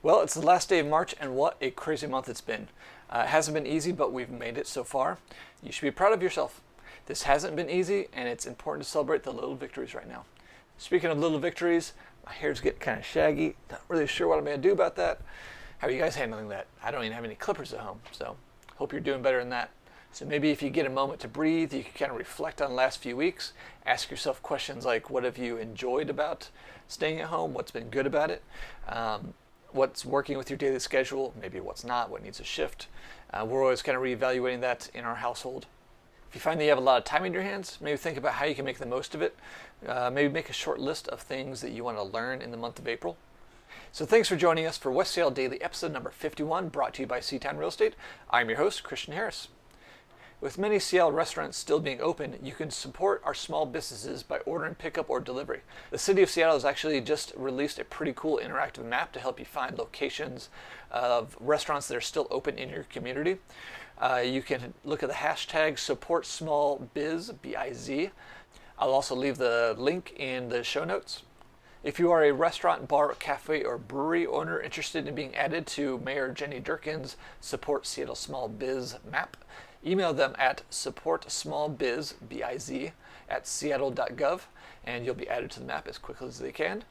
Well, it's the last day of March, and what a crazy month it's been. It hasn't been easy, but we've made it so far. You should be proud of yourself. This hasn't been easy, and it's important to celebrate the little victories right now. Speaking of little victories, my hair's getting kind of shaggy. Not really sure what I'm going to do about that. How are you guys handling that? I don't even have any clippers at home, so hope you're doing better than that. So maybe if you get a moment to breathe, you can kind of reflect on the last few weeks. Ask yourself questions like, what have you enjoyed about staying at home? What's been good about it? What's working with your daily schedule, maybe what's not, what needs a shift. We're always kind of reevaluating that in our household. If you find that you have a lot of time in your hands, maybe think about how you can make the most of it. Maybe make a short list of things that you want to learn in the month of April. So thanks for joining us for West Seattle Daily, episode number 51, brought to you by Seatown Real Estate. I'm your host, Christian Harris. With many Seattle restaurants still being open, you can support our small businesses by ordering pickup or delivery. The city of Seattle has actually just released a pretty cool interactive map to help you find locations of restaurants that are still open in your community. You can look at the hashtag #SupportSmallBiz, B-I-Z. I'll also leave the link in the show notes. If you are a restaurant, bar, cafe, or brewery owner interested in being added to Mayor Jenny Durkin's Support Seattle Small Biz map, email them at supportsmallbiz, B-I-Z, at seattle.gov, and you'll be added to the map as quickly as they can.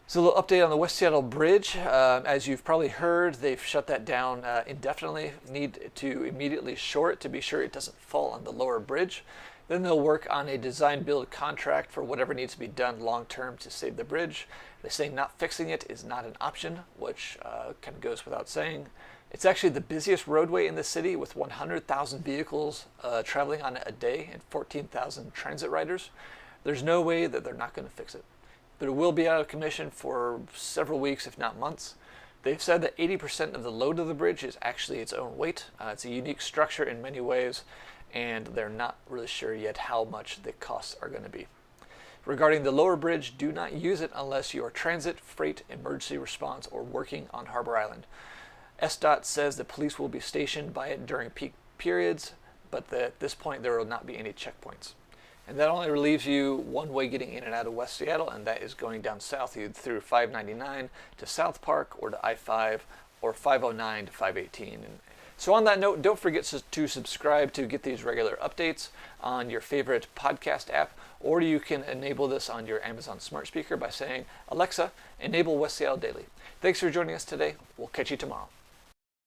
So a little update on the West Seattle Bridge. As you've probably heard, they've shut that down indefinitely. Need to immediately shore it to be sure it doesn't fall on the lower bridge. Then they'll work on a design-build contract for whatever needs to be done long-term to save the bridge. They say not fixing it is not an option, which kind of goes without saying. It's actually the busiest roadway in the city with 100,000 vehicles traveling on it a day and 14,000 transit riders. There's no way that they're not going to fix it. But it will be out of commission for several weeks, if not months. They've said that 80% of the load of the bridge is actually its own weight. It's a unique structure in many ways, and they're not really sure yet how much the costs are going to be. Regarding the lower bridge, do not use it unless you are transit, freight, emergency response, or working on Harbor Island. SDOT says the police will be stationed by it during peak periods, but at this point there will not be any checkpoints. And that only relieves you one way getting in and out of West Seattle, and that is going down south either through 599 to South Park or to I-5 or 509 to 518. And so on that note, don't forget to subscribe to get these regular updates on your favorite podcast app, or you can enable this on your Amazon smart speaker by saying, Alexa, enable West Seattle Daily. Thanks for joining us today. We'll catch you tomorrow.